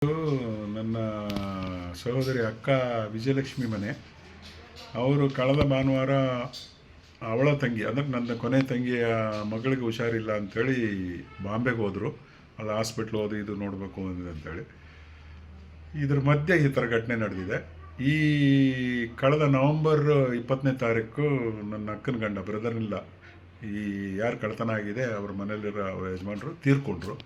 ಇದು ನನ್ನ ಸಹೋದರಿ ಅಕ್ಕ ವಿಜಯಲಕ್ಷ್ಮಿ ಮನೆ. ಅವರು ಕಳೆದ ಭಾನುವಾರ ಅವಳ ತಂಗಿ ಅಂದರೆ ನನ್ನ ಕೊನೆ ತಂಗಿಯ ಮಗಳಿಗೆ ಹುಷಾರಿಲ್ಲ ಅಂಥೇಳಿ ಬಾಂಬೆಗೆ ಹೋದರು. ಅದು ಹಾಸ್ಪಿಟ್ಲ್ ಹೋದು ಇದು ನೋಡಬೇಕು ಅಂತೇಳಿ. ಇದ್ರ ಮಧ್ಯೆ ಈ ಥರ ಘಟನೆ ನಡೆದಿದೆ. ಈ ಕಳೆದ ನವಂಬರ್ 20ನೇ ತಾರೀಕು ನನ್ನ ಅಕ್ಕನ ಗಂಡ ಬ್ರದರ್ನಿಲ್ಲ, ಈ ಯಾರು ಕಳ್ತನ ಆಗಿದೆ ಅವ್ರ ಮನೇಲಿರೋ ಯಜಮಾನರು ತೀರ್ಕೊಂಡ್ರು.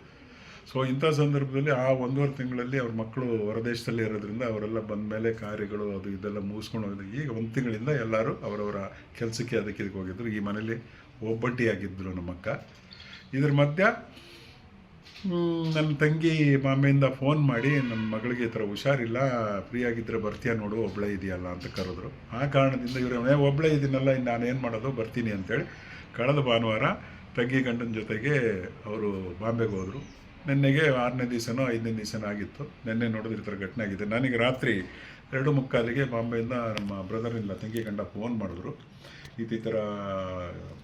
ಸೊ ಇಂಥ ಸಂದರ್ಭದಲ್ಲಿ ಆ 1.5 ತಿಂಗಳಲ್ಲಿ ಅವ್ರ ಮಕ್ಕಳು ಹೊರದೇಶದಲ್ಲಿ ಇರೋದ್ರಿಂದ ಅವರೆಲ್ಲ ಬಂದ ಮೇಲೆ ಕಾರ್ಯಗಳು ಅದು ಇದೆಲ್ಲ ಮುಗಿಸ್ಕೊಂಡು ಹೋಗಿದ್ರು. ಈಗ 1 ತಿಂಗಳಿಂದ ಎಲ್ಲರೂ ಅವರವರ ಕೆಲಸಕ್ಕೆ ಅದಕ್ಕೆ ಹೋಗಿದ್ರು. ಈ ಮನೇಲಿ ಒಬ್ಬಟ್ಟಿಯಾಗಿದ್ದರು ನಮ್ಮಕ್ಕ. ಇದ್ರ ಮಧ್ಯ ನನ್ನ ತಂಗಿ ಬಾಂಬೆಯಿಂದ ಫೋನ್ ಮಾಡಿ ನನ್ನ ಮಗಳಿಗೆ ಈ ಥರ ಹುಷಾರಿಲ್ಲ, ಫ್ರೀ ಆಗಿದ್ದರೆ ಬರ್ತೀಯ ನೋಡು, ಒಬ್ಬಳೇ ಇದೆಯಲ್ಲ ಅಂತ ಕರೆದ್ರು. ಆ ಕಾರಣದಿಂದ ಇವರು ಒಬ್ಬಳೇ ಇದ್ದೀನಲ್ಲ, ಇನ್ನು ನಾನೇನು ಮಾಡೋದು, ಬರ್ತೀನಿ ಅಂತೇಳಿ ಕಳೆದ ಭಾನುವಾರ ತಂಗಿ ಗಂಡನ ಜೊತೆಗೆ ಅವರು ಬಾಂಬೆಗೆ ಹೋದರು. ನೆನ್ನೆಗೆ 6ನೇ ದಿವಸನೋ 5ನೇ ದಿವಸನೋ ಆಗಿತ್ತು. ನೆನ್ನೆ ನೋಡಿದ್ರೆ ಈ ಥರ ಘಟನೆ ಆಗಿದೆ. ನನಗೆ ರಾತ್ರಿ 2:45ಗೆ ಬಾಂಬೆಯಿಂದ ನಮ್ಮ ಬ್ರದರ್ ತಂಗಿ ಗಂಡ ಫೋನ್ ಮಾಡಿದ್ರು. ಈ ಥರ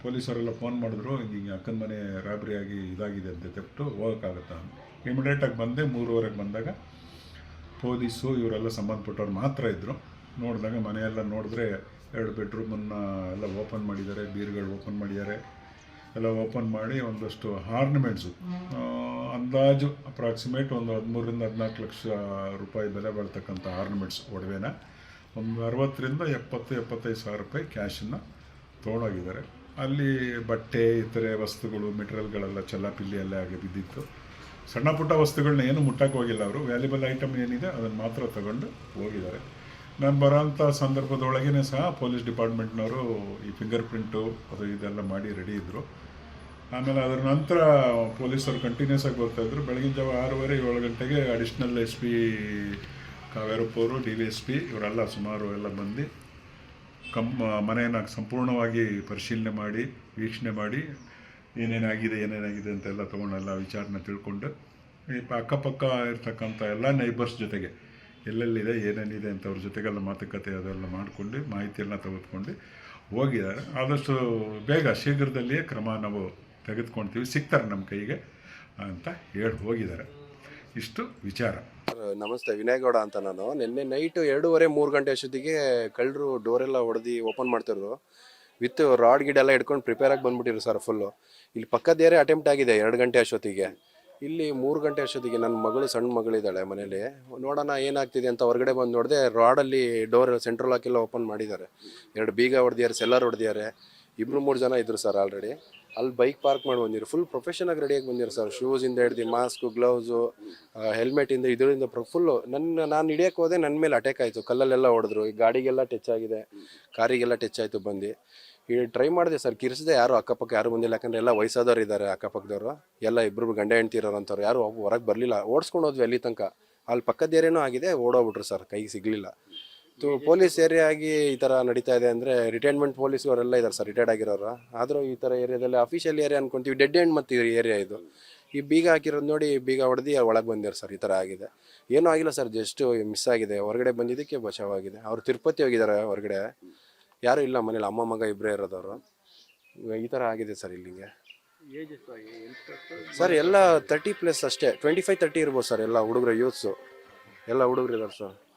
ಪೊಲೀಸರೆಲ್ಲ ಫೋನ್ ಮಾಡಿದ್ರು, ಹಿಂಗೆ ಅಕ್ಕನ ಮನೆ ರಾಬ್ರಿ ಆಗಿ ಇದಾಗಿದೆ ಅಂತ ತೆಪ್ಟು ಹೋಗೋಕ್ಕಾಗತ್ತಾ. ಇಮಿಡಿಯೇಟಾಗಿ ಬಂದೆ. 3:15ಗೆ ಬಂದಾಗ ಪೊಲೀಸು ಇವರೆಲ್ಲ ಸಂಬಂಧಪಟ್ಟವ್ರು ಮಾತ್ರ ಇದ್ದರು. ನೋಡಿದಾಗ ಮನೆಯೆಲ್ಲ ನೋಡಿದ್ರೆ 2 ಬೆಡ್ರೂಮನ್ನು ಎಲ್ಲ ಓಪನ್ ಮಾಡಿದ್ದಾರೆ, ಬೀರುಗಳು ಓಪನ್ ಮಾಡಿದ್ದಾರೆ. ಎಲ್ಲ ಓಪನ್ ಮಾಡಿ ಒಂದಷ್ಟು ಆರ್ನಮೆಂಟ್ಸು, ಅಂದಾಜು ಅಪ್ರಾಕ್ಸಿಮೇಟ್ ಒಂದು 13 ರಿಂದ 14 ಲಕ್ಷ ರೂಪಾಯಿ ಬೆಲೆ ಬಾಳ್ತಕ್ಕಂಥ ಆರ್ನಮೆಂಟ್ಸ್ ಒಡವೆನ ಒಂದು 60 ರಿಂದ 70-75 ಸಾವಿರ ರೂಪಾಯಿ ಕ್ಯಾಶನ್ನು ತೊಗೊಂಡೋಗಿದ್ದಾರೆ. ಅಲ್ಲಿ ಬಟ್ಟೆ ಇತರೆ ವಸ್ತುಗಳು ಮೆಟೀರಿಯಲ್ಗಳೆಲ್ಲ ಚೆಲ್ಲಾಪಿಲ್ಲಿ ಎಲ್ಲ ಆಗಿ ಬಿದ್ದಿತ್ತು. ಸಣ್ಣ ಪುಟ್ಟ ವಸ್ತುಗಳನ್ನ ಏನು ಮುಟ್ಟಕ್ಕೆ ಹೋಗಿಲ್ಲ. ಅವರು ವ್ಯಾಲ್ಯೂಬಲ್ ಐಟಮ್ ಏನಿದೆ ಅದನ್ನು ಮಾತ್ರ ತಗೊಂಡು ಹೋಗಿದ್ದಾರೆ. ನಾನು ಬರೋಂಥ ಸಂದರ್ಭದೊಳಗೇ ಸಹ ಪೊಲೀಸ್ ಡಿಪಾರ್ಟ್ಮೆಂಟ್ನವರು ಈ ಫಿಂಗರ್ ಪ್ರಿಂಟು ಅದು ಇದೆಲ್ಲ ಮಾಡಿ ರೆಡಿ ಇದ್ದರು. ಆಮೇಲೆ ಅದರ ನಂತರ ಪೊಲೀಸರು ಕಂಟಿನ್ಯೂಸ್ ಆಗಿ ಬರ್ತಾಯಿದ್ರು. ಬೆಳಗಿನ ಜಾವ 6:30-7 ಗಂಟೆಗೆ ಅಡಿಷ್ನಲ್ SP ಕಾವೇರಪ್ಪವರು, DVSP ಇವರೆಲ್ಲ ಸುಮಾರು ಎಲ್ಲ ಬಂದು ಮನೆಯನ್ನು ಸಂಪೂರ್ಣವಾಗಿ ಪರಿಶೀಲನೆ ಮಾಡಿ ವೀಕ್ಷಣೆ ಮಾಡಿ ಏನೇನಾಗಿದೆ ಅಂತೆಲ್ಲ ತೊಗೊಂಡೆಲ್ಲ ವಿಚಾರನ ತಿಳ್ಕೊಂಡು ಈ ಅಕ್ಕಪಕ್ಕ ಇರ್ತಕ್ಕಂಥ ಎಲ್ಲ ನೈಬರ್ಸ್ ಜೊತೆಗೆ ಎಲ್ಲೆಲ್ಲಿದೆ ಏನೇನಿದೆ ಅಂತ ಅವ್ರ ಜೊತೆಗೆಲ್ಲ ಮಾತುಕತೆ ಅದೆಲ್ಲ ಮಾಡಿಕೊಂಡು ಮಾಹಿತಿಯೆಲ್ಲ ತೆಗೆದುಕೊಂಡು ಹೋಗಿದ್ದಾರೆ. ಆದಷ್ಟು ಬೇಗ ಶೀಘ್ರದಲ್ಲಿಯೇ ಕ್ರಮ ನಾವು ತೆಗೆದುಕೊಳ್ತೀವಿ, ಸಿಗ್ತಾರೆ ನಮ್ಮ ಕೈಗೆ ಅಂತ ಹೇಳಿ ಹೋಗಿದ್ದಾರೆ. ಇಷ್ಟು ವಿಚಾರ. ನಮಸ್ತೆ, ವಿನಯ್ ಗೌಡ ಅಂತ. ನಾನು ನಿನ್ನೆ ನೈಟ್ 2:30-3 ಗಂಟೆ ಅಷ್ಟೊತ್ತಿಗೆ ಕಳ್ಳರು ಡೋರೆಲ್ಲ ಹೊಡೆದು ಓಪನ್ ಮಾಡ್ತಿದ್ರು. ವಿತ್ ರಾಡ್ ಗಿಡ್ ಎಲ್ಲ ಹಿಡ್ಕೊಂಡು ಪ್ರಿಪೇರ್ ಆಗಿ ಬಂದ್ಬಿಟ್ಟಿರು ಸರ್. ಫುಲ್ಲು ಇಲ್ಲಿ ಪಕ್ಕದ ಏರಿಯಾ ಅಟೆಂಪ್ಟ್ ಆಗಿದೆ 2 ಗಂಟೆ ಅಷ್ಟೊತ್ತಿಗೆ. ಇಲ್ಲಿ 3 ಗಂಟೆ ಅಷ್ಟೊತ್ತಿಗೆ ನನ್ನ ಮಗಳು, ಸಣ್ಣ ಮಗಳಿದ್ದಾಳೆ ಮನೇಲಿ, ನೋಡೋಣ ಏನಾಗ್ತಿದೆ ಅಂತ ಹೊರಗಡೆ ಬಂದು ನೋಡಿದೆ. ರಾಡಲ್ಲಿ ಡೋರ್ ಸೆಂಟ್ರಲ್ ಲಾಕೆಲ್ಲ ಓಪನ್ ಮಾಡಿದ್ದಾರೆ. 2 ಬೀಗ ಹೊಡೆದಿದ್ದಾರೆ, ಸೆಲ್ಲರ್ ಹೊಡೆದಿದ್ದಾರೆ. 2-3 ಜನ ಇದ್ರು ಸರ್ ಆಲ್ರೆಡಿ. ಅಲ್ಲಿ ಬೈಕ್ ಪಾರ್ಕ್ ಮಾಡಿ ಬಂದಿರು. ಫುಲ್ ಪ್ರೊಫೆಷನಾಗಿ ರೆಡಿಯಾಗಿ ಬಂದಿರು ಸರ್. ಶೂಸಿಂದ ಹಿಡ್ದು ಮಾಸ್ಕು, ಗ್ಲೌಸು, ಹೆಲ್ಮೆಟಿಂದ ಇದರಿಂದ ಫುಲ್ಲು ನಾನು ಹಿಡಿಯೋಕ್ಕೆ ಹೋದೆ. ನನ್ನ ಮೇಲೆ ಅಟ್ಯಾಕ್ ಆಯಿತು. ಕಲ್ಲಲ್ಲೆಲ್ಲ ಹೊಡೆದ್ರು. ಈ ಗಾಡಿಗೆಲ್ಲ ಟಚ್ ಆಗಿದೆ, ಕಾರಿಗೆಲ್ಲ ಟಚ್ ಆಯಿತು. ಬಂದು ಈಗ ಟ್ರೈ ಮಾಡಿದೆ ಸರ್, ಕಿರಿಸಿದೆ. ಯಾರು ಅಕ್ಕಪಕ್ಕ ಯಾರು ಬಂದಿಲ್ಲ. ಯಾಕಂದರೆ ಎಲ್ಲ ವಯಸ್ಸಾದವ್ರು ಇದ್ದಾರೆ ಅಕ್ಕಪಕ್ಕದವರು, ಎಲ್ಲ ಇಬ್ಬರು ಗಂಡ ಹೆಂಡ್ತಿ ಇರೋರಂಥವ್ರು. ಯಾರು ಹೊರಗೆ ಬರಲಿಲ್ಲ. ಓಡಿಸ್ಕೊಂಡು ಹೋದ್ವಿ ಅಲ್ಲಿ ತನಕ. ಅಲ್ಲಿ ಪಕ್ಕದ ಏರಿಯಾನೂ ಆಗಿದೆ, ಓಡೋಗ್ಬಿಟ್ರು ಸರ್, ಕೈಗೆ ಸಿಗಲಿಲ್ಲ. ಪೊಲೀಸ್ ಏರಿಯಾ ಆಗಿ ಈ ಥರ ನಡೀತಾ ಇದೆ ಅಂದರೆ ರಿಟೈರ್ಮೆಂಟ್ ಪೊಲೀಸ್ ಅವರೆಲ್ಲ ಇದ್ದಾರೆ ಸರ್, ರಿಟೈರ್ಡ್ ಆಗಿರೋರು. ಆದರೂ ಈ ಥರ ಏರಿಯಾದಲ್ಲಿ ಅಫಿಷಿಯಲ್ ಏರಿಯಾ ಅನ್ಕೊಂತೀವಿ, ಡೆಡ್ ಎಂಡ್ ಮತ್ತು ಏರಿಯಾ ಇದು. ಈ ಬೀಗ ಹಾಕಿರೋದು ನೋಡಿ, ಬೀಗ ಹೊಡೆದು ಒಳಗೆ ಬಂದಿರು ಸರ್. ಈ ಥರ ಆಗಿದೆ. ಏನೂ ಆಗಿಲ್ಲ ಸರ್, ಜಸ್ಟ್ ಮಿಸ್ ಆಗಿದೆ. ಹೊರಗಡೆ ಬಂದಿದ್ದಕ್ಕೆ ಬಚಾವಾಗಿದೆ. ಅವರು ತಿರುಪತಿ ಹೋಗಿದ್ದಾರೆ ಹೊರಗಡೆ, ಯಾರೂ ಇಲ್ಲ ಮನೇಲಿ. ಅಮ್ಮ ಮಗ ಇಬ್ಬರೇ ಇರೋದವರು. ಈ ಥರ ಆಗಿದೆ ಸರ್ ಇಲ್ಲಿಗೆ. ಸರ್ ಎಲ್ಲ 30+ ಅಷ್ಟೇ, 25-30 ಇರ್ಬೋದು ಸರ್. ಎಲ್ಲ ಹುಡುಗರು, ಯೂತ್ಸು ಎಲ್ಲ ಹುಡುಗರು ಇದ್ದಾರೆ ಸರ್.